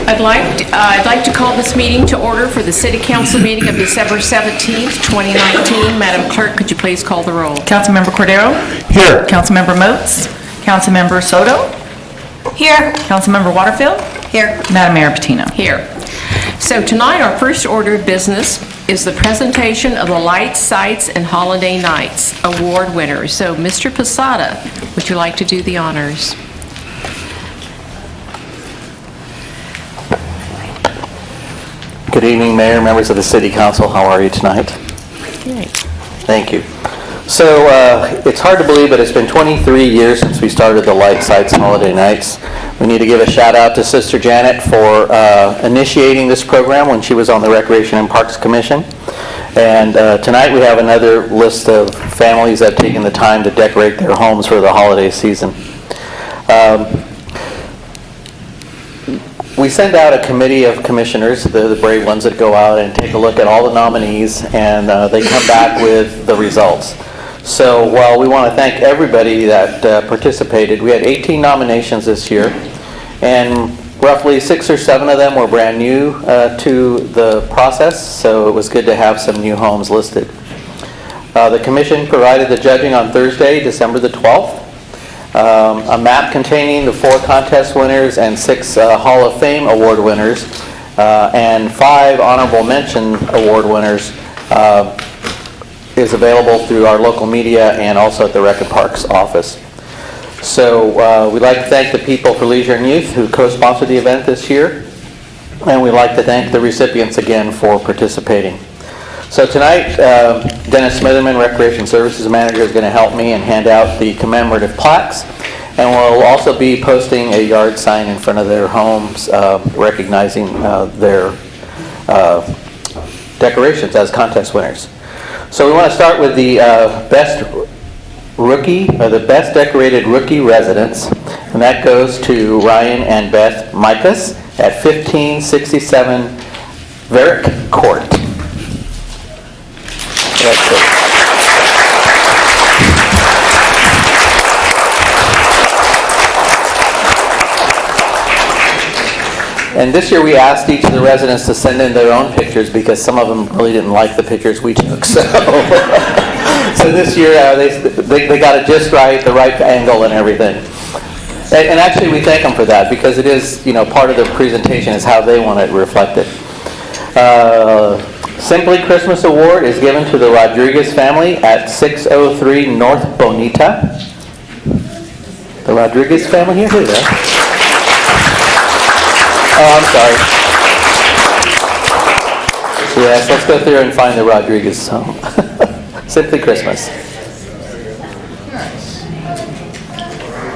I'd like to call this meeting to order for the City Council meeting of December 17th, 2019. Madam Clerk, could you please call the roll? Councilmember Cordero? Here. Councilmember Moats? Councilmember Soto? Here. Councilmember Waterfield? Here. Madam Mayor Patino? Here. So tonight, our first order of business is the presentation of the Light, Sights, and Holiday Nights award winners. So, Mr. Posada, would you like to do the honors? Good evening, Mayor, members of the City Council. How are you tonight? Great. Thank you. So it's hard to believe, but it's been 23 years since we started the Light, Sights, and Holiday Nights. We need to give a shout out to Sister Janet for initiating this program when she was on the Recreation and Parks Commission. And tonight we have another list of families that have taken the time to decorate their homes for the holiday season. We send out a committee of commissioners, the brave ones that go out and take a look at all the nominees, and they come back with the results. So while we want to thank everybody that participated, we had 18 nominations this year, and roughly 6 or 7 of them were brand new to the process, so it was good to have some new homes listed. The commission provided the judging on Thursday, December the 12th. A map containing the 4 contest winners and 6 Hall of Fame award winners and 5 honorable mention award winners is available through our local media and also at the Rec and Parks office. So we'd like to thank the People for Leisure and Youth who co-sponsored the event this year, and we'd like to thank the recipients again for participating. So tonight, Dennis Smitherman, Recreation Services Manager, is going to help me and hand out the commemorative plaques. And we'll also be posting a yard sign in front of their homes recognizing their decorations as contest winners. So we want to start with the best rookie, or the best decorated rookie residence. And that goes to Ryan and Beth Micas at 1567 Varick Court. That's it. And this year we asked each of the residents to send in their own pictures because some of them really didn't like the pictures we took. So, so this year they got it just right, the right angle and everything. And actually we thank them for that because it is, part of the presentation is how they want it reflected. Simply Christmas Award is given to the Rodriguez family at 603 North Bonita. The Rodriguez family here? Who there? Oh, I'm sorry. Yes, let's go through and find the Rodriguez home. Simply Christmas.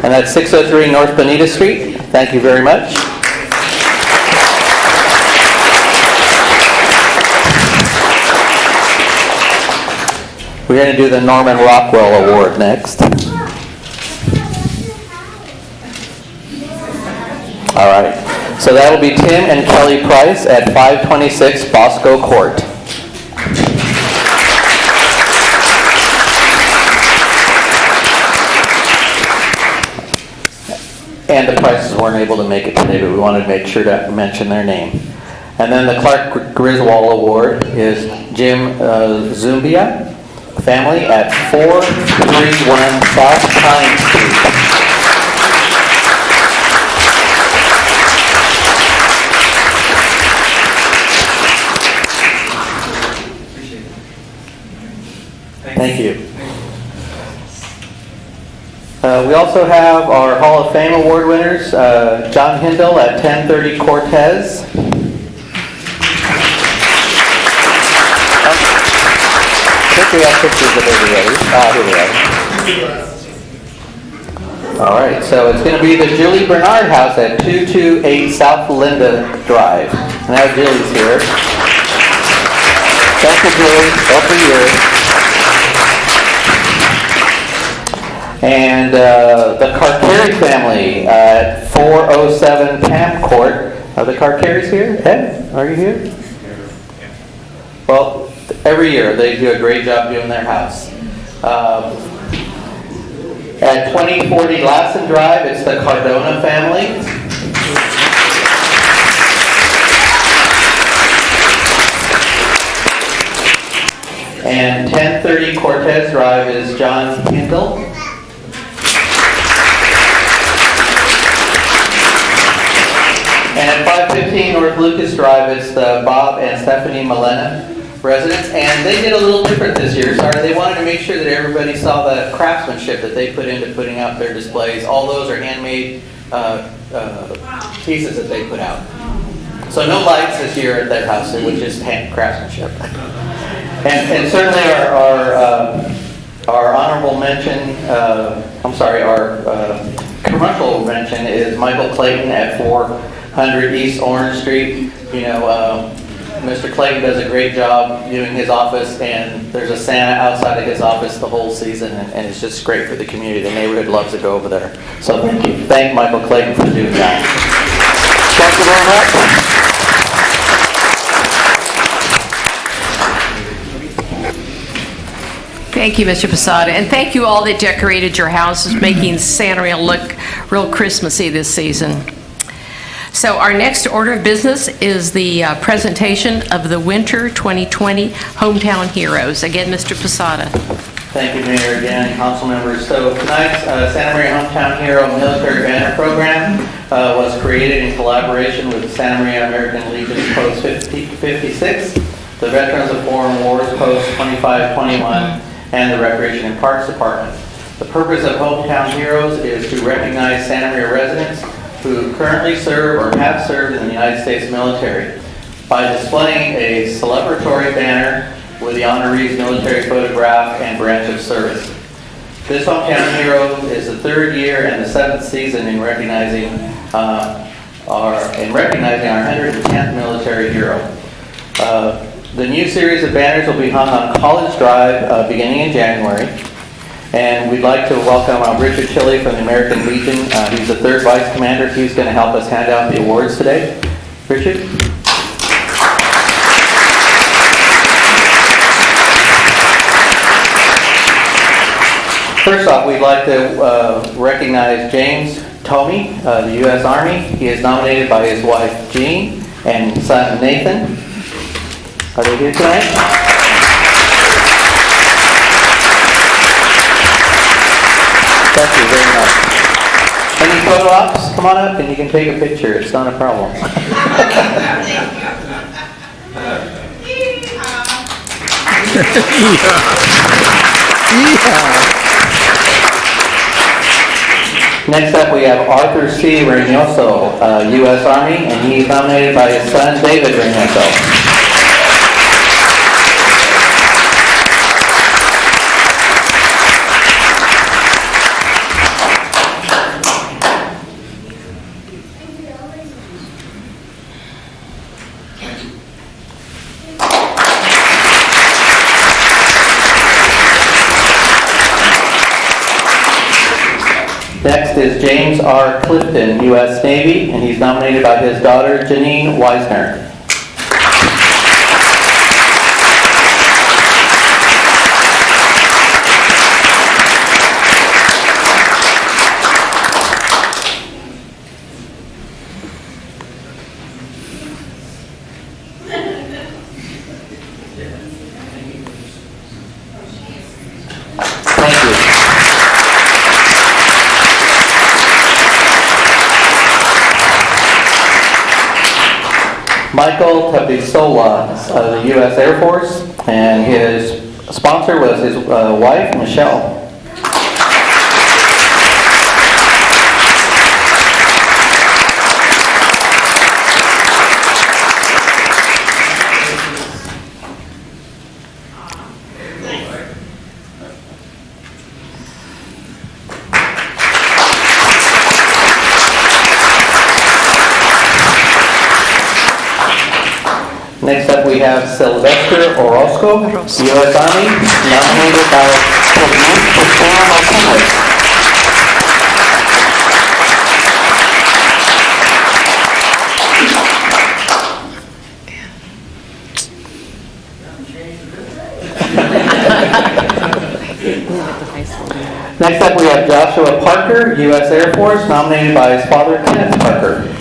And that's 603 North Bonita Street. Thank you very much. We're going to do the Norman Rockwell Award next. All right. So that will be Tim and Kelly Price at 526 Bosco Court. And the Prices weren't able to make it today, but we wanted to make sure to mention their name. And then the Clark Griswold Award is Jim Zumbia family at 431 South Pine Street. Thank you. We also have our Hall of Fame award winners, John Hindle at 1030 Cortez. I think we have pictures of everybody. Here we are. All right, so it's going to be the Julie Bernard House at 228 South Linda Drive. And now Julie's here. Thank you, Julie, every year. And the Carcari family at 407 Pam Court. Are the Carcaris here? Ed, are you here? Well, every year they do a great job doing their house. At 2040 Lassen Drive, it's the Cardona family. Cortez Drive is John Kendall. And at 515 North Lucas Drive, it's the Bob and Stephanie Milena residents. And they did a little different this year. Sorry, they wanted to make sure that everybody saw the craftsmanship that they put into putting out their displays. All those are handmade pieces that they put out. So no lights this year at their house, which is hand craftsmanship. And certainly our honorable mention, our commercial mention is Michael Clayton at 400 East Orange Street. You know, Mr. Clayton does a great job doing his office, and there's a Santa outside of his office the whole season, and it's just great for the community. The neighborhood loves to go over there. So thank you. Thank Michael Clayton for doing that. Thank you very much. Thank you, Mr. Posada, and thank you all that decorated your houses, making Sanrio look real Christmassy this season. So our next order of business is the presentation of the Winter 2020 Hometown Heroes. Again, Mr. Posada. Thank you, Mayor, again, council members. So tonight's Santa Maria Hometown Hero Military Banner Program was created in collaboration with the Santa Maria American Legion Post 56, the Veterans of Foreign Wars Post 2521, and the Recreation and Parks Department. The purpose of Hometown Heroes is to recognize Santa Maria residents who currently serve or have served in the United States military by displaying a celebratory banner with the honoree's military photograph and branch of service. This Hometown Hero is the third year and the seventh season in recognizing our 110th military hero. The new series of banners will be hung on College Drive beginning in January. And we'd like to welcome Richard Tilley from the American Legion. He's the third vice commander. He's going to help us hand out the awards today. Richard? First off, we'd like to recognize James Tomey, the U.S. Army. He is nominated by his wife, Jean, and son, Nathan. Are they here tonight? Thank you very much. Any photo ops? Come on up and you can take a picture. It's not a problem. Next up, we have Arthur C. Reynoso, U.S. Army, and he's nominated by his son, David Reynoso. Next is James R. Clifton, U.S. Navy, and he's nominated by his daughter, Janine Weisner. Thank you. Michael Tabisola of the U.S. Air Force, and his sponsor was his wife, Michelle. Next up, we have Sylvester Orozco, U.S. Army, nominated by Next up, we have Joshua Parker, U.S. Air Force, nominated by his father, Kenneth Parker.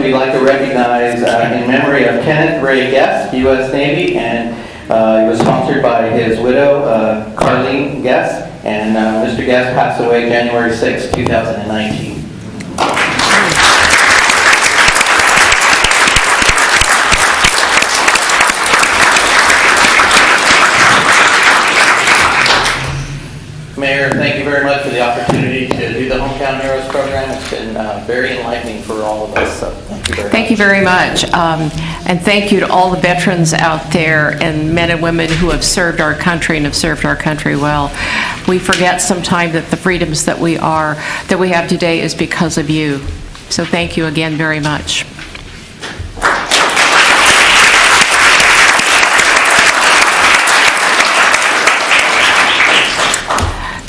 we'd like to recognize in memory of Kenneth Ray Guest, U.S. Navy, and he was sponsored by his widow, Carlene Guest, and Mr. Guest passed away January 6, 2019. Mayor, thank you very much for the opportunity to do the Hometown Heroes program. It's been very enlightening for all of us, so thank you very much. Thank you very much. And thank you to all the veterans out there and men and women who have served our country and have served our country well. We forget sometimes that the freedoms that we have today is because of you. So thank you again very much.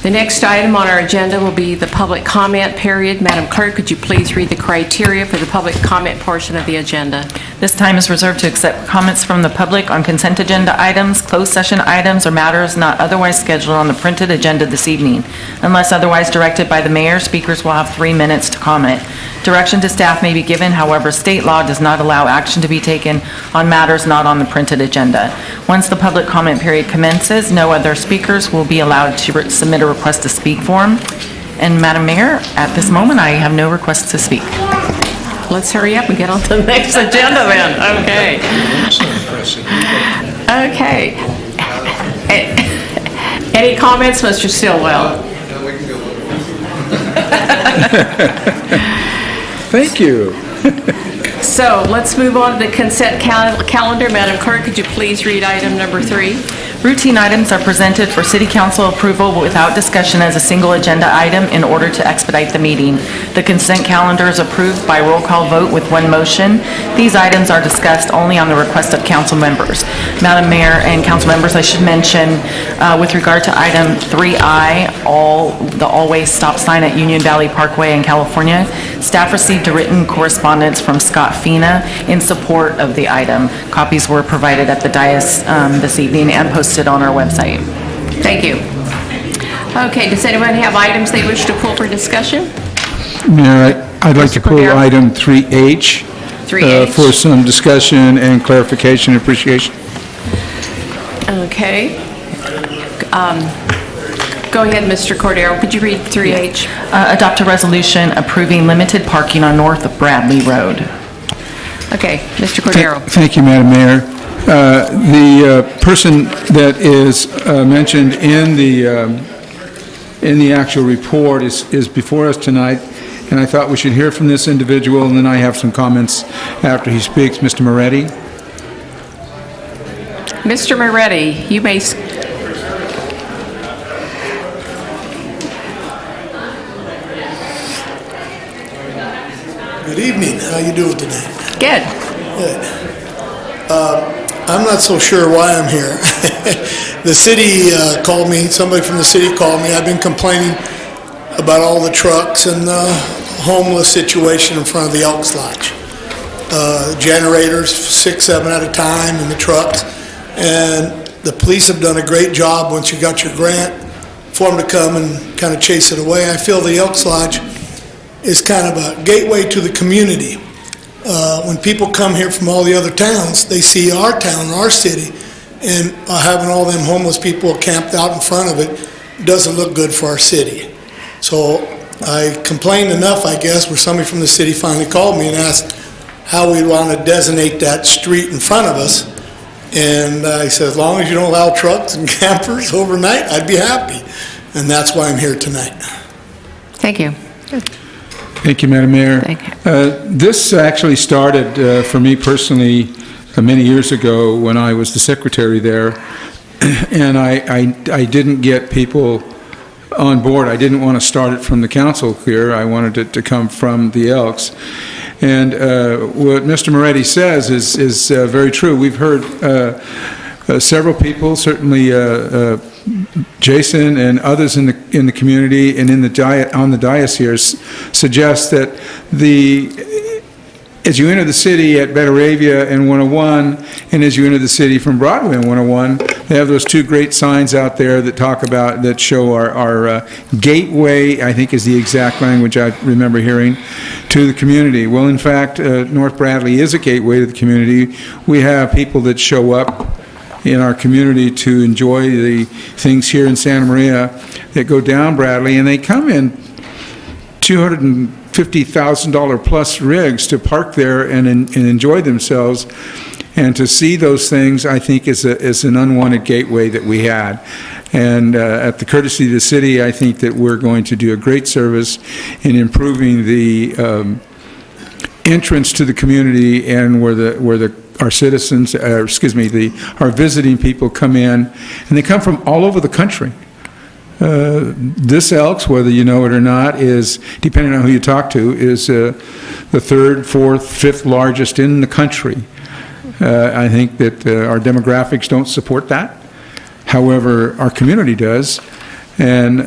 The next item on our agenda will be the public comment period. Madam Clerk, could you please read the criteria for the public comment portion of the agenda? This time is reserved to accept comments from the public on consent agenda items, closed session items, or matters not otherwise scheduled on the printed agenda this evening. Unless otherwise directed by the mayor, speakers will have 3 minutes to comment. Direction to staff may be given, however, state law does not allow action to be taken on matters not on the printed agenda. Once the public comment period commences, no other speakers will be allowed to submit a request to speak form. And Madam Mayor, at this moment, I have no requests to speak. Let's hurry up and get on to the next agenda then. Okay. Okay. Any comments, Mr. Stillwell? Thank you. So let's move on to the consent calendar. Madam Clerk, could you please read item number 3? Routine items are presented for City Council approval without discussion as a single agenda item in order to expedite the meeting. The consent calendar is approved by roll call vote with one motion. These items are discussed only on the request of council members. Madam Mayor and council members, I should mention with regard to item 3I, the always stop sign at Union Valley Parkway in California, staff received a written correspondence from Scott Fina in support of the item. Copies were provided at the dais this evening and posted on our website. Thank you. Okay, does anyone have items they wish to pull for discussion? Mayor, I'd like to pull Cordero? item 3H 3H? for some discussion and clarification and appreciation. Okay. Go ahead, Mr. Cordero. Could you read 3H? Adopt a resolution approving limited parking on North Bradley Road. Okay, Mr. Cordero. Thank you, Madam Mayor. The person that is mentioned in the actual report is before us tonight, and I thought we should hear from this individual, and then I have some comments after he speaks. Mr. Moretti? Mr. Moretti, you may... Good evening. How you doing today? Good. Good. I'm not so sure why I'm here. The city called me, somebody from the city called me. I've been complaining about all the trucks and the homeless situation in front of the Elks Lodge. Generators, 6, 7 at a time in the trucks. And the police have done a great job once you got your grant for them to come and kind of chase it away. I feel the Elks Lodge is kind of a gateway to the community. When people come here from all the other towns, they see our town, our city, and having all them homeless people camped out in front of it doesn't look good for our city. So I complained enough, I guess, where somebody from the city finally called me and asked how we want to designate that street in front of us. And I said, as long as you don't allow trucks and campers overnight, I'd be happy. And that's why I'm here tonight. Thank you. Thank you, Madam Mayor. Thank you. This actually started for me personally many years ago when I was the secretary there, and I didn't get people on board. I didn't want to start it from the council here. I wanted it to come from the Elks. And what Mr. Moretti says is very true. We've heard several people, certainly Jason and others in the community and on the dais here suggest that as you enter the city at Betaravia and 101, and as you enter the city from Broadway and 101, They have those two great signs out there that talk about, that show our gateway, I think is the exact language I remember hearing, to the community. Well, in fact, North Bradley is a gateway to the community. We have people that show up in our community to enjoy the things here in Santa Maria that go down Bradley, and they come in $250,000 plus rigs to park there and enjoy themselves. And to see those things, I think, is an unwanted gateway that we had. And at the courtesy of the city, I think that we're going to do a great service in improving the entrance to the community, and where our citizens, our visiting people come in, and they come from all over the country. This Elks, whether you know it or not, is, depending on who you talk to, is the third, fourth, fifth largest in the country. I think that our demographics don't support that. However, our community does, and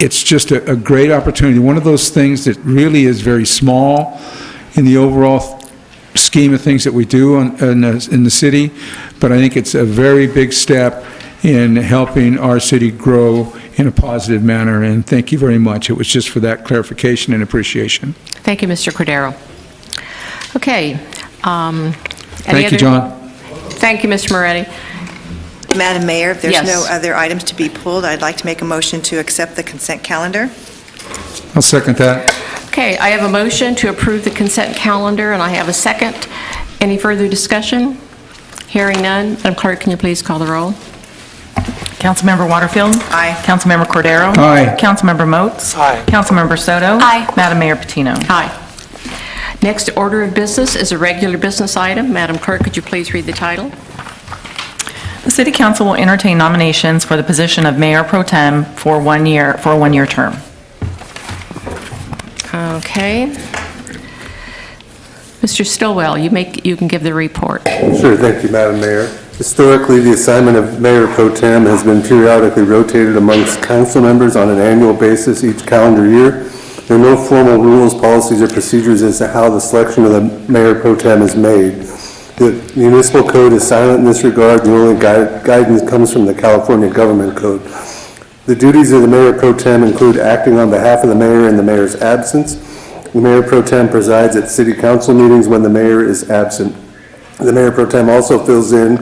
it's just a great opportunity. One of those things that really is very small in the overall scheme of things that we do in the city, but I think it's a very big step in helping our city grow in a positive manner, and thank you very much. It was just for that clarification and appreciation. Thank you, Mr. Cordero. Okay. Thank you, John. Thank you, Mr. Moretti. Madam Mayor, if there's Yes. no other items to be pulled, I'd like to make a motion to accept the consent calendar. I'll second that. Okay, I have a motion to approve the consent calendar, and I have a second. Any further discussion? Hearing none. Madam Clerk, can you please call the roll? Councilmember Waterfield. Aye. Councilmember Cordero. Aye. Councilmember Moats. Aye. Councilmember Soto. Aye. Madam Mayor Patino. Aye. Next order of business is a regular business item. Madam Clerk, could you please read the title? The City Council will entertain nominations for the position of Mayor Pro Tem for a one-year term. Okay. Mr. Stillwell, you can give the report. Sure, thank you, Madam Mayor. Historically, the assignment of Mayor Pro Tem has been periodically rotated amongst council members on an annual basis each calendar year. There are no formal rules, policies, or procedures as to how the selection of the Mayor Pro Tem is made. The municipal code is silent in this regard. The only guidance comes from the California Government Code. The duties of the Mayor Pro Tem include acting on behalf of the mayor in the mayor's absence. The Mayor Pro Tem presides at city council meetings when the mayor is absent. The Mayor Pro Tem also fills in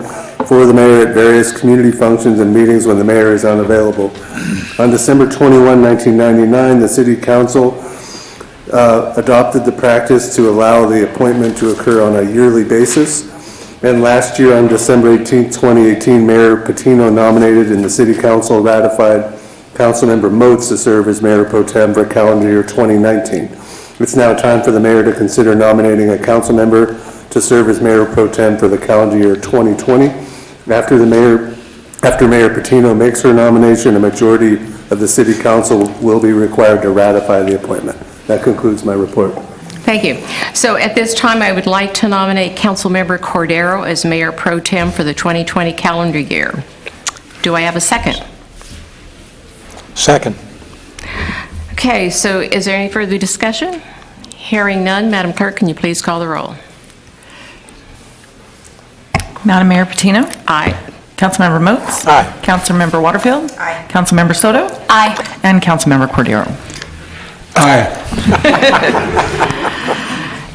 for the mayor at various community functions and meetings when the mayor is unavailable. On December 21, 1999, the City Council adopted the practice to allow the appointment to occur on a yearly basis. And last year, on December 18, 2018, Mayor Patino nominated and the City Council ratified Councilmember Moats to serve as Mayor Pro Tem for calendar year 2019. It's now time for the mayor to consider nominating a council member to serve as Mayor Pro Tem for the calendar year 2020. After Mayor Patino makes her nomination, a majority of the City Council will be required to ratify the appointment. That concludes my report. Thank you. So at this time, I would like to nominate Councilmember Cordero as Mayor Pro Tem for the 2020 calendar year. Do I have a second? Second. Okay, so is there any further discussion? Hearing none, Madam Clerk, can you please call the roll? Madam Mayor Patino. Aye. Councilmember Moats. Aye. Councilmember Waterfield. Aye. Councilmember Soto. Aye. And Councilmember Cordero. Aye.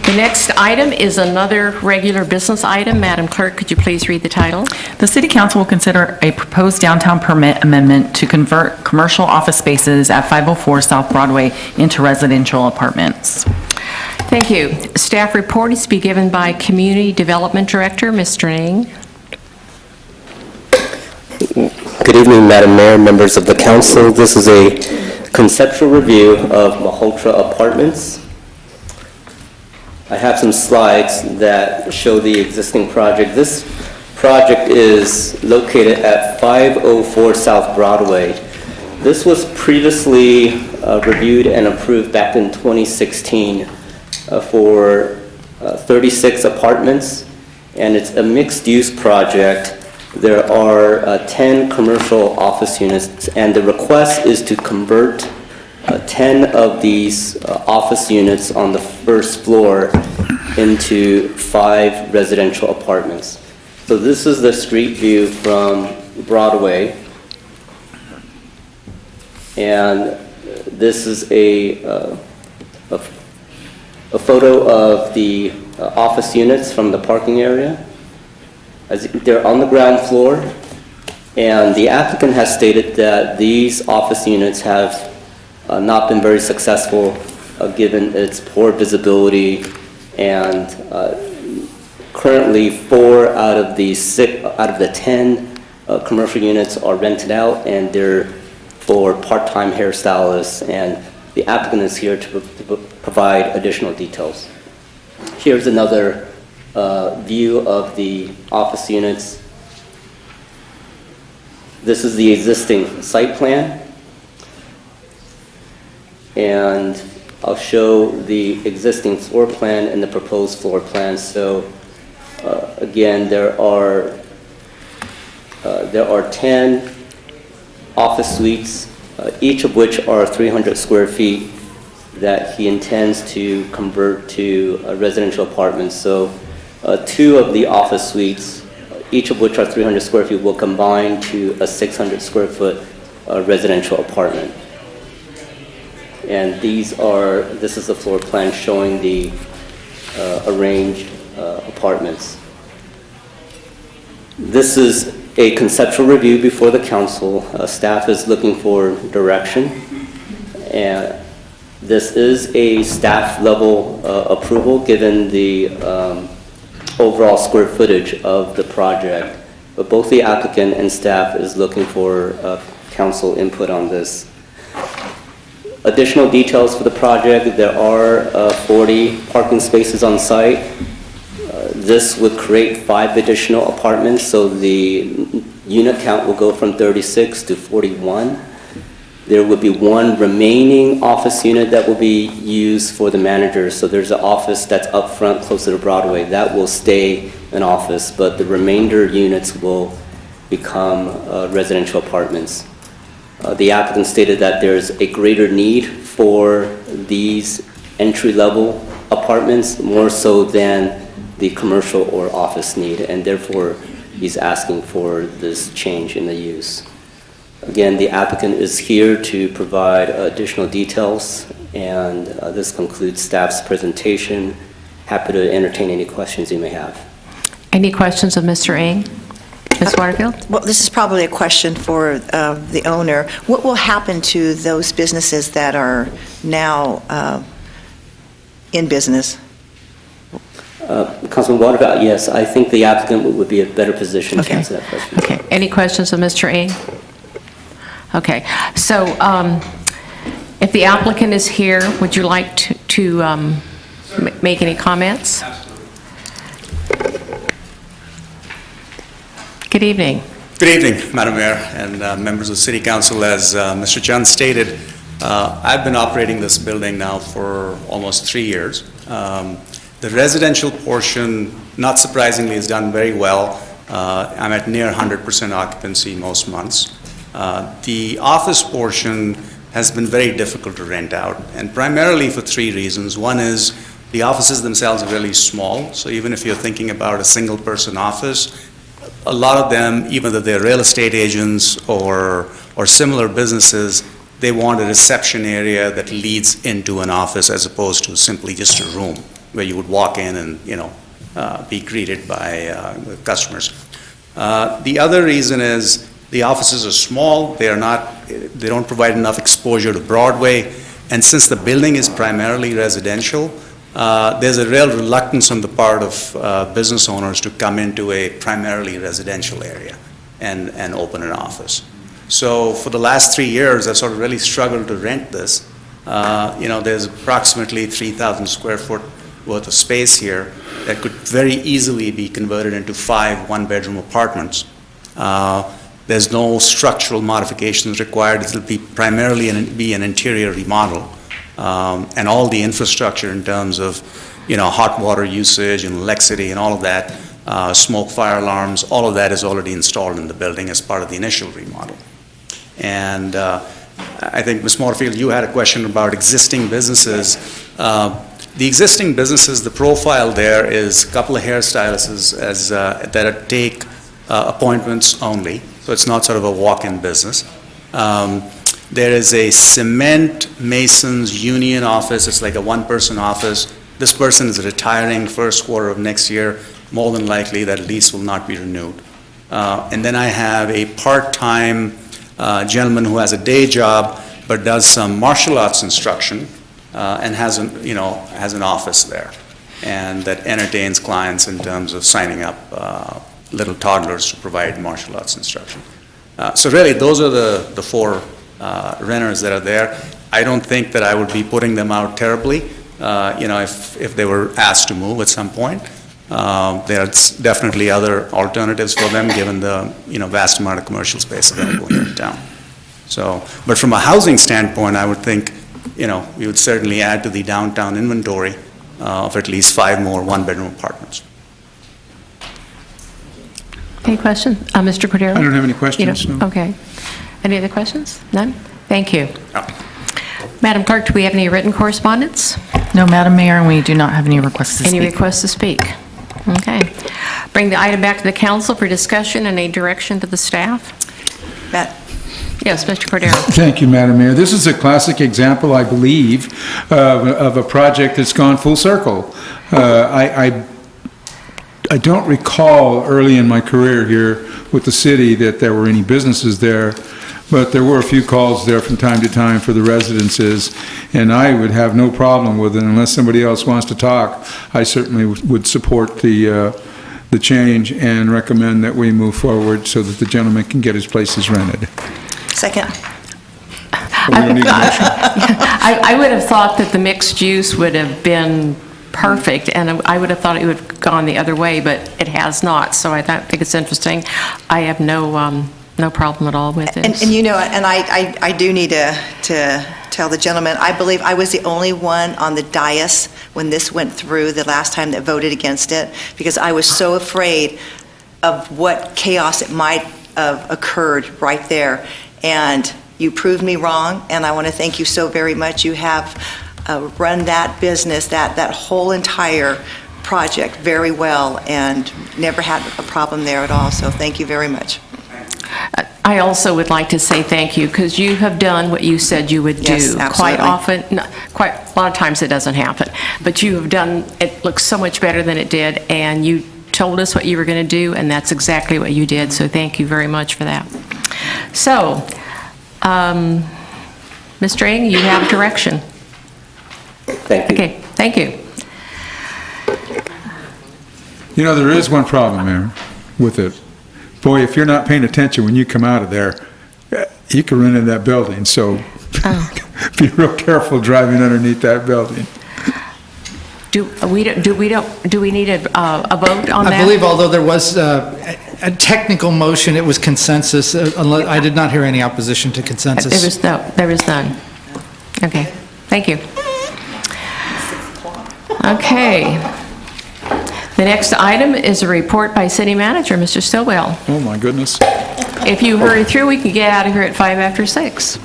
The next item is another regular business item. Madam Clerk, could you please read the title? The City Council will consider a proposed downtown permit amendment to convert commercial office spaces at 504 South Broadway into residential apartments. Thank you. Staff report is to be given by Community Development Director, Mr. Ng. Good evening, Madam Mayor, members of the council. This is a conceptual review of Malhotra Apartments. I have some slides that show the existing project. This project is located at 504 South Broadway. This was previously reviewed and approved back in 2016 for 36 apartments, and it's a mixed-use project. There are 10 commercial office units, and the request is to convert 10 of these office units on the first floor into 5 residential apartments. So So this is the street view from Broadway. And this is a photo of the office units from the parking area. As they're on the ground floor, and the applicant has stated that these office units have not been very successful given its poor visibility, and currently 4 out of the 10 commercial units are rented out, and they're for part-time hairstylists, and the applicant is here to provide additional details. Here's another view of the office units. This is the existing site plan, and I'll show the existing floor plan and the proposed floor plan. So again, there are 10 office suites, each of which are 300 square feet that he intends to convert to residential apartments. So 2 of the office suites, each of which are 300 square feet, will combine to a 600 square foot residential apartment. And this is the floor plan showing the arranged apartments. This is a conceptual review before the council. Staff is looking for direction. And this is a staff level approval given the overall square footage of the project. But both the applicant and staff is looking for council input on this. Additional details for the project: there are 40 parking spaces on site. This would create 5 additional apartments, so the unit count will go from 36 to 41. There would be 1 remaining office unit that will be used for the manager. So there's an office that's up front closer to Broadway. That will stay an office, but the remainder units will become residential apartments. The applicant stated that there's a greater need for these entry-level apartments, more so than the commercial or office need, and therefore he's asking for this change in the use. Again, the applicant is here to provide additional details, and this concludes staff's presentation. Happy to entertain any questions you may have. Any questions of Mr. Ng? Ms. Waterfield? Well, this is probably a question for the owner. What will happen to those businesses that are now in business? Councilman Waterfield, yes, I think the applicant would be a better position to Okay. answer that question. Okay. Any questions of Mr. Ng? Okay. So if the applicant is here, would you like to make any comments? Good evening. Good evening, Madam Mayor and members of City Council. As Mr. Chand stated, I've been operating this building now for almost 3 years. The residential portion, not surprisingly, has done very well. I'm at near 100% occupancy most months. The office portion has been very difficult to rent out, and primarily for 3 reasons. One is the offices themselves are really small, so even if you're thinking about a single-person office, a lot of them, even though they're real estate agents or similar businesses, they want a reception area that leads into an office as opposed to simply just a room where you would walk in and, be greeted by customers. The other reason is the offices are small. They don't provide enough exposure to Broadway, and since the building is primarily residential, there's a real reluctance on the part of business owners to come into a primarily residential area and open an office. So for the last 3 years, I've sort of really struggled to rent this. There's approximately 3,000 square foot worth of space here that could very easily be converted into 5 one-bedroom apartments. There's no structural modifications required. It'll be primarily be an interior remodel. And all the infrastructure in terms of, hot water usage and electricity and all of that, smoke, fire alarms, all of that is already installed in the building as part of the initial remodel. And I think, Ms. Moorfield, you had a question about existing businesses. The existing businesses, the profile there is a couple of hairstylists that take appointments only, so it's not sort of a walk-in business. There is a cement masons union office. It's like a one-person office. This person is retiring first quarter of next year. More than likely, that lease will not be renewed. And then I have a part-time gentleman who has a day job but does some martial arts instruction and has an office there, and that entertains clients in terms of signing up little toddlers to provide martial arts instruction. So really, those are the four renters that are there. I don't think that I would be putting them out terribly, if they were asked to move at some point. There's definitely other alternatives for them, given the vast amount of commercial space available here in town. So, but from a housing standpoint, I would think we would certainly add to the downtown inventory of at least 5 more one-bedroom apartments. Any questions? Mr. Cordero? I don't have any questions, no. Okay. Any other questions? None? Thank you. No. Madam Clerk, do we have any written correspondence? No, Madam Mayor, and we do not have any requests to Any speak. requests to speak? Okay. Bring the item back to the council for discussion and a direction to the staff. Matt? Yes, Mr. Cordero. Thank you, Madam Mayor. This is a classic example, I believe, of a project that's gone full circle. I don't recall early in my career here with the city that there were any businesses there, but there were a few calls there from time to time for the residences, and I would have no problem with it unless somebody else wants to talk. I certainly would support the change and recommend that we move forward so that the gentleman can get his places rented. Second. We don't need a motion. I would have thought that the mixed use would have been perfect, and I would have thought it would have gone the other way, but it has not, so I think it's interesting. I have no problem at all with it. And I do need to tell the gentleman, I believe I was the only one on the dais when this went through the last time that voted against it, because I was so afraid of what chaos it might have occurred right there. And you proved me wrong, and I want to thank you so very much. You have run that business, that whole entire project very well, and never had a problem there at all, so thank you very much. I also would like to say thank you, because you have done what you said you would do. Yes, absolutely. Quite often, quite a lot of times it doesn't happen, but you have done, it looks so much better than it did, and you told us what you were going to do, and that's exactly what you did, so thank you very much for that. So, Mr. Ng, you have direction. Thank you. Okay, thank you. There is one problem, Mayor, with it. Boy, if you're not paying attention when you come out of there, you can run into that building, so be real careful driving underneath that building. Do we need a vote on that? I believe although there was a technical motion, it was consensus. I did not hear any opposition to consensus. There was none. Okay, thank you. Okay. The next item is a report by City Manager, Mr. Stillwell. Oh, my goodness. If you hurry through, we can get out of here at 6:05.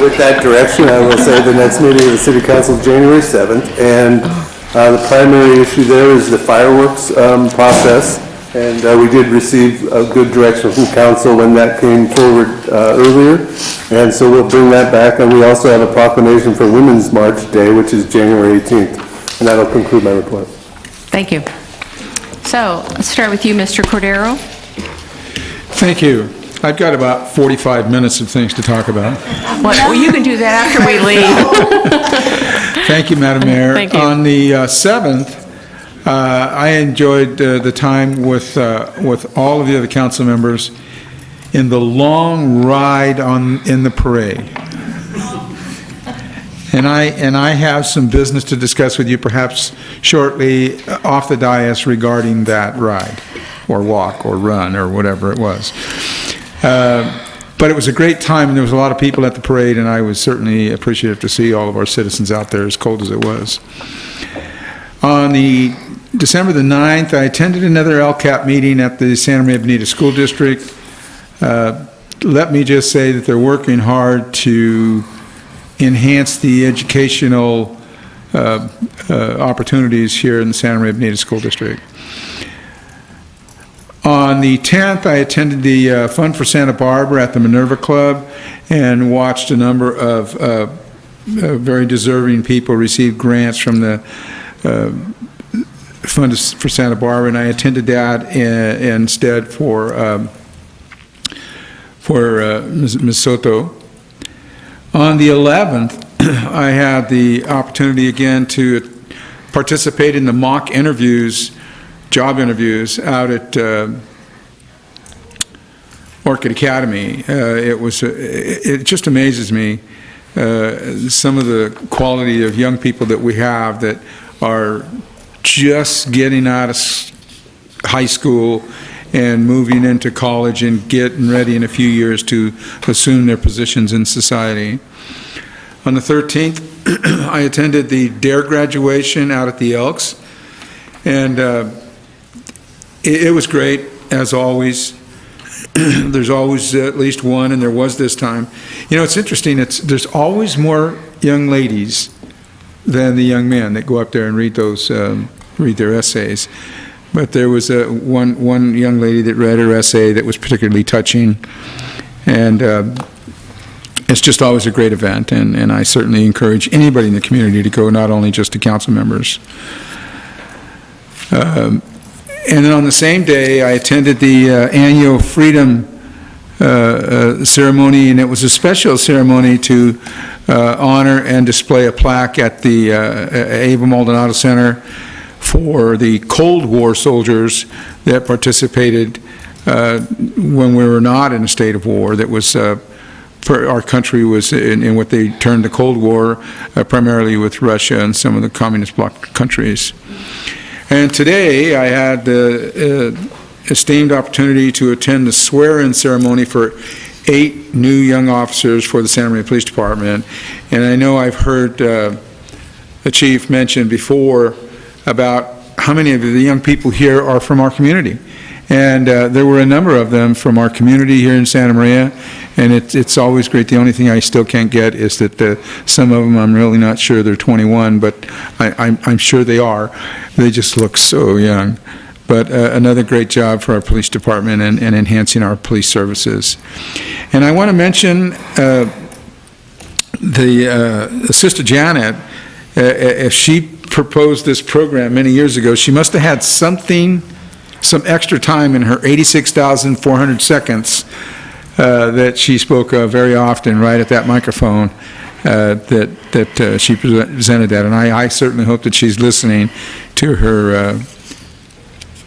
With that direction, I will say the next meeting of the City Council is January 7th, and the primary issue there is the fireworks process, and we did receive a good direction from council when that came forward earlier, and so we'll bring that back, and we also have a proclamation for Women's March Day, which is January 18th, and that'll conclude my report. Thank you. So, let's start with you, Mr. Cordero. Thank you. I've got about 45 minutes of things to talk about. Well, you can do that after we leave. Thank you, Madam Mayor. Thank you. On the 7th, I enjoyed the time with all of the other council members in the long ride in the parade. And I have some business to discuss with you perhaps shortly off the dais regarding that ride, or walk, or run, or whatever it was. But it was a great time, and there was a lot of people at the parade, and I was certainly appreciative to see all of our citizens out there, as cold as it was. On the December the 9th, I attended another LCAP meeting at the Santa Maria Bonita School District. Let me just say that they're working hard to enhance the educational opportunities here in the Santa Maria Bonita School District. On the 10th, I attended the Fun for Santa Barbara at the Minerva Club and watched a number of very deserving people receive grants from the Fund for Santa Barbara, and I attended that instead for Ms. Soto. On the 11th, I had the opportunity again to participate in the mock interviews, job interviews out at Orchid Academy. It just amazes me some of the quality of young people that we have that are just getting out of high school and moving into college and getting ready in a few years to assume their positions in society. On the 13th, I attended the DARE graduation out at the Elks, and it was great, as always. There's always at least one, and there was this time. You know, it's interesting, there's always more young ladies than the young men that go up there and read their essays. But there was one young lady that read her essay that was particularly touching, and it's just always a great event, and I certainly encourage anybody in the community to go, not only just the council members. And then on the same day, I attended the annual Freedom ceremony, and it was a special ceremony to honor and display a plaque at the Ava Maldonado Center for the Cold War soldiers that participated when we were not in a state of war. That was our country was in what they termed the Cold War, primarily with Russia and some of the communist bloc countries. And today I had the esteemed opportunity to attend the swear-in ceremony for 8 new young officers for the Santa Maria Police Department. And I know I've heard the chief mention before about how many of the young people here are from our community. And there were a number of them from our community here in Santa Maria, and it's always great. The only thing I still can't get is that some of them, I'm really not sure they're 21, but I'm sure they are. They just look so young. But another great job for our police department and enhancing our police services. And I want to mention Sister Janet. If she proposed this program many years ago, she must have had some extra time in her 86,400 seconds that she spoke of very often right at that microphone that she presented that. And I certainly hope that she's listening to her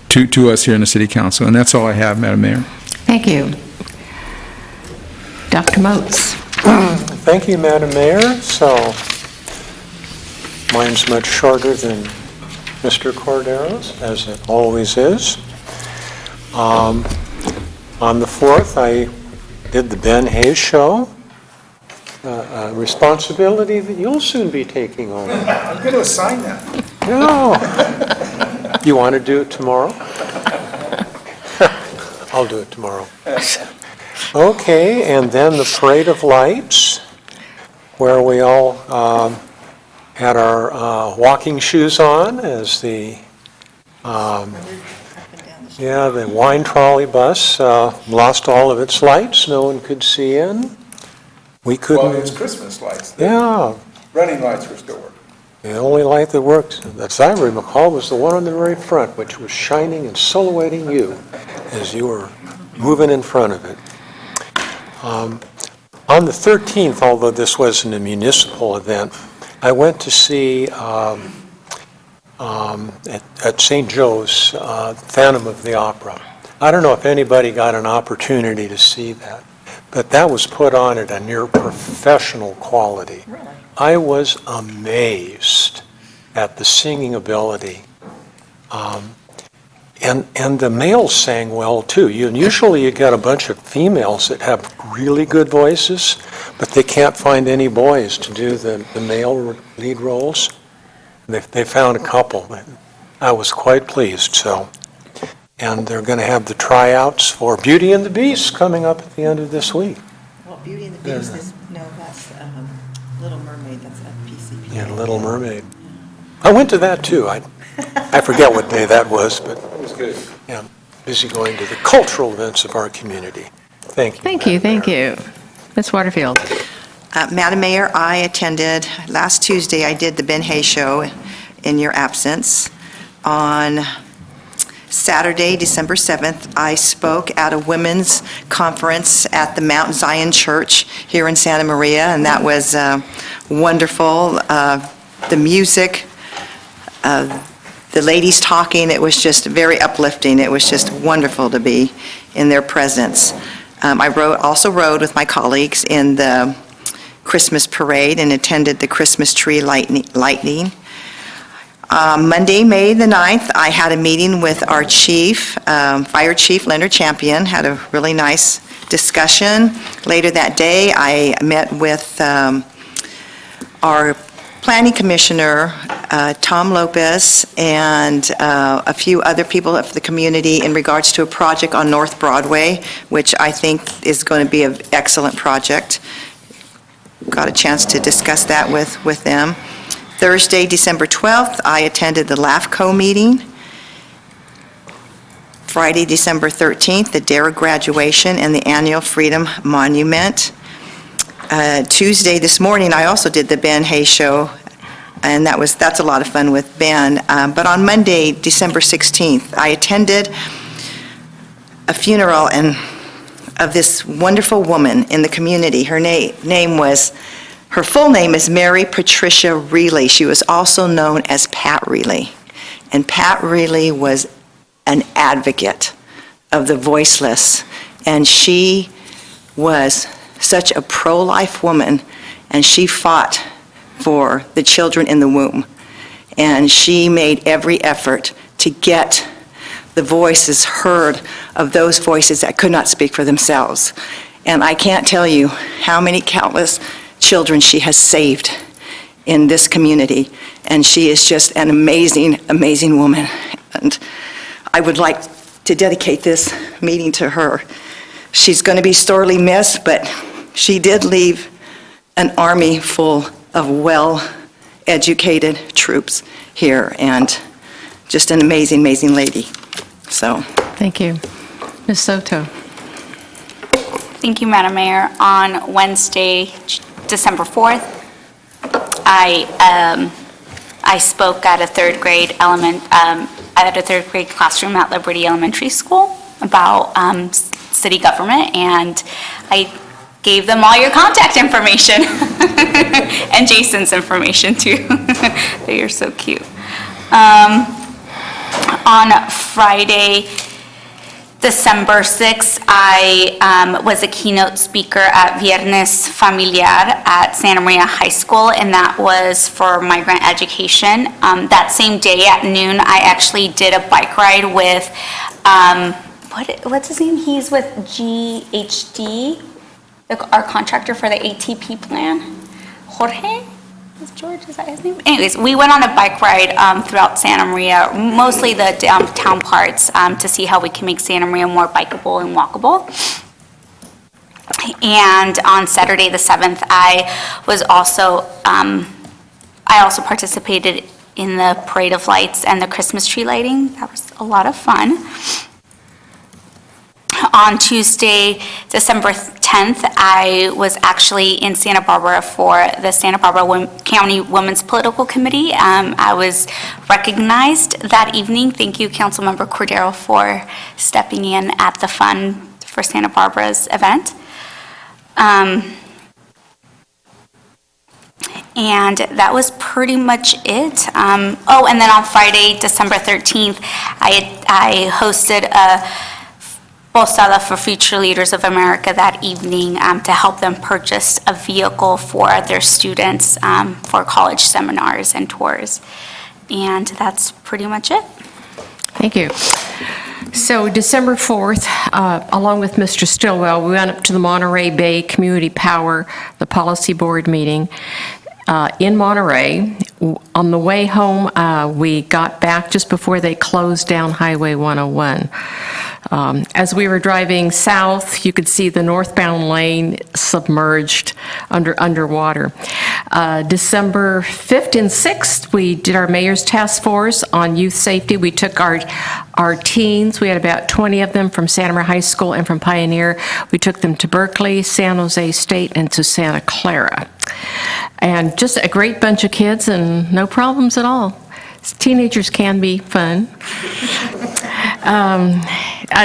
to us here in the City Council. And that's all I have, Madam Mayor. Thank you. Dr. Moats. Thank you, Madam Mayor. So, mine's much shorter than Mr. Cordero's, as it always is. On the 4th, I did the Ben Hayes Show, a responsibility that you'll soon be taking on. I'm going to assign that. No. You want to do it tomorrow? I'll do it tomorrow. Okay, and then the Parade of Lights, where we all had our walking shoes on as the wine trolley bus lost all of its lights. No one could see in. We couldn't. Well, it's Christmas lights. Yeah. Running lights were still working. The only light that worked, as I recall, was the one on the very front, which was shining and silhouetting you as you were moving in front of it. On the 13th, although this wasn't a municipal event, I went to see at St. Joe's Phantom of the Opera. I don't know if anybody got an opportunity to see that, but that was put on at a near professional quality. Really? I was amazed at the singing ability. And the males sang well too. Usually you get a bunch of females that have really good voices, but they can't find any boys to do the male lead roles. They found a couple. I was quite pleased. So, and they're going to have the tryouts for Beauty and the Beast coming up at the end of this week. Well, Beauty and the Beast is, no, that's Little Mermaid, that's at PCP. Yeah, Little Mermaid. I went to that too. I forget what day that was, but it was good. Yeah, busy going to the cultural events of our community. Thank you. Thank you. Ms. Waterfield. Madam Mayor, I attended, last Tuesday, I did the Ben Hay Show in your absence. On Saturday, December 7th, I spoke at a women's conference at the Mount Zion Church here in Santa Maria, and that was wonderful. The music, the ladies talking, it was just very uplifting. It was just wonderful to be in their presence. I also rode with my colleagues in the Christmas parade and attended the Christmas tree lighting. Monday, May the 9th, I had a meeting with our chief, Fire Chief Leonard Champion, had a really nice discussion. Later that day, I met with our planning commissioner, Tom Lopez, and a few other people of the community in regards to a project on North Broadway, which I think is going to be an excellent project. Got a chance to discuss that with them. Thursday, December 12th, I attended the LAFCO meeting. Friday, December 13th, the DARE graduation and the annual Freedom Monument. Tuesday this morning, I also did the Ben Hay Show, and that's a lot of fun with Ben. But on Monday, December 16th, I attended a funeral of this wonderful woman in the community. Her full name is Mary Patricia Reilly. She was also known as Pat Reilly. And Pat Reilly was an advocate of the voiceless. And she was such a pro-life woman, and she fought for the children in the womb. And she made every effort to get the voices heard of those voices that could not speak for themselves. And I can't tell you how many countless children she has saved in this community. And she is just an amazing, amazing woman. And I would like to dedicate this meeting to her. She's going to be sorely missed, but she did leave an army full of well-educated troops here, and just an amazing, amazing lady. So. Thank you. Ms. Soto. Thank you, Madam Mayor. On Wednesday, December 4th, I spoke at a third grade classroom at Liberty Elementary School about city government, and I gave them all your contact information and Jason's information too. They are so cute. On Friday, December 6th, I was a keynote speaker at Viernes Familiar at Santa Maria High School, and that was for migrant education. That same day at noon, I actually did a bike ride with, what's his name? He's with GHD, our contractor for the ATP plan. Jorge? Is George, is that his name? Anyways, we went on a bike ride throughout Santa Maria, mostly the downtown parts, to see how we can make Santa Maria more bikeable and walkable. And on Saturday the 7th, I also participated in the Parade of Lights and the Christmas tree lighting. That was a lot of fun. On Tuesday, December 10th, I was actually in Santa Barbara for the Santa Barbara County Women's Political Committee. I was recognized that evening. Thank you, Councilmember Cordero, for stepping in at the Fund for Santa Barbara's event. And that was pretty much it. And then on Friday, December 13th, I hosted a Posada for Future Leaders of America that evening to help them purchase a vehicle for their students for college seminars and tours. And that's pretty much it. Thank you. So December 4th, along with Mr. Stillwell, we went up to the Monterey Bay Community Power, the Policy Board meeting in Monterey. On the way home, we got back just before they closed down Highway 101. As we were driving south, you could see the northbound lane submerged underwater. December 5th and 6th, we did our mayor's task force on youth safety. We took our teens, we had about 20 of them from Santa Maria High School and from Pioneer. We took them to Berkeley, San Jose State, and to Santa Clara. And just a great bunch of kids and no problems at all. Teenagers can be fun.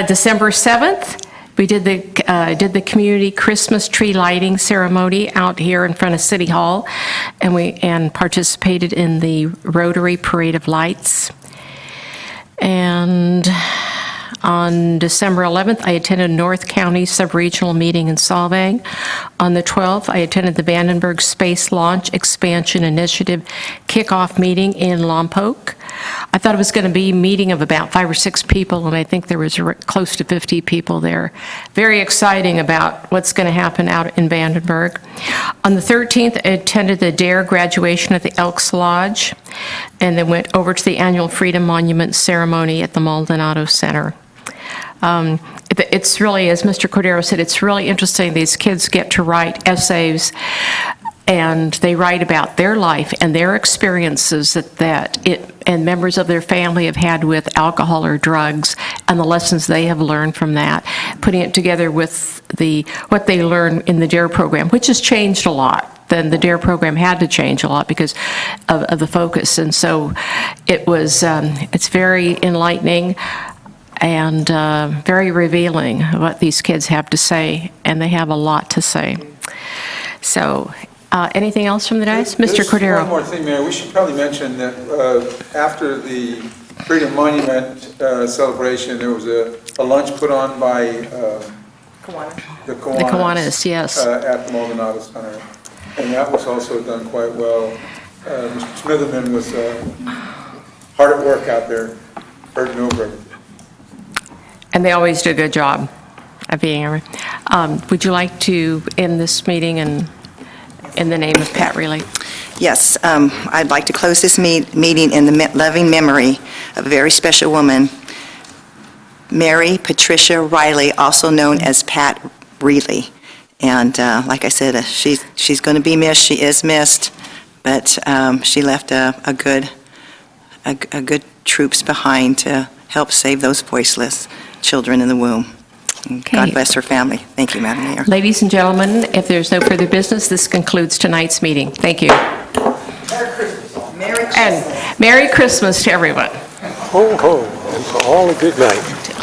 December 7th, we did the community Christmas tree lighting ceremony out here in front of City Hall, and participated in the Rotary Parade of Lights. And on December 11th, I attended North County Sub-Regional Meeting in Solvang. On the 12th, I attended the Vandenberg Space Launch Expansion Initiative Kickoff Meeting in Lompoc. I thought it was going to be a meeting of about 5 or 6 people, and I think there was close to 50 people there. Very exciting about what's going to happen out in Vandenberg. On the 13th, I attended the DARE graduation at the Elks Lodge, and then went over to the annual Freedom Monument ceremony at the Maldonado Center. It's really, as Mr. Cordero said, it's really interesting. These kids get to write essays, and they write about their life and their experiences and members of their family have had with alcohol or drugs, and the lessons they have learned from that, putting it together with what they learn in the DARE program, which has changed a lot. Then the DARE program had to change a lot because of the focus, and so it's very enlightening and very revealing what these kids have to say, and they have a lot to say. So, anything else from the dais? Mr. Cordero. One more thing, Mayor. We should probably mention that after the Freedom Monument celebration, there was a lunch put on by the Kiwanis. Yes. At the Maldonado Center. And that was also done quite well. Mr. Smitherman was hard at work out there, hurting over it. And they always do a good job of being here. Would you like to end this meeting in the name of Pat Reilly? Yes, I'd like to close this meeting in the loving memory of a very special woman, Mary Patricia Riley, also known as Pat Reilly. And like I said, she's going to be missed. She is missed, but she left a good troops behind to help save those voiceless children in the womb. Okay. God bless her family. Thank you, Madam Mayor. Ladies and gentlemen, if there's no further business, this concludes tonight's meeting. Thank you. Merry Christmas. Merry Christmas. And Merry Christmas to everyone. Ho, ho, and to all a good night.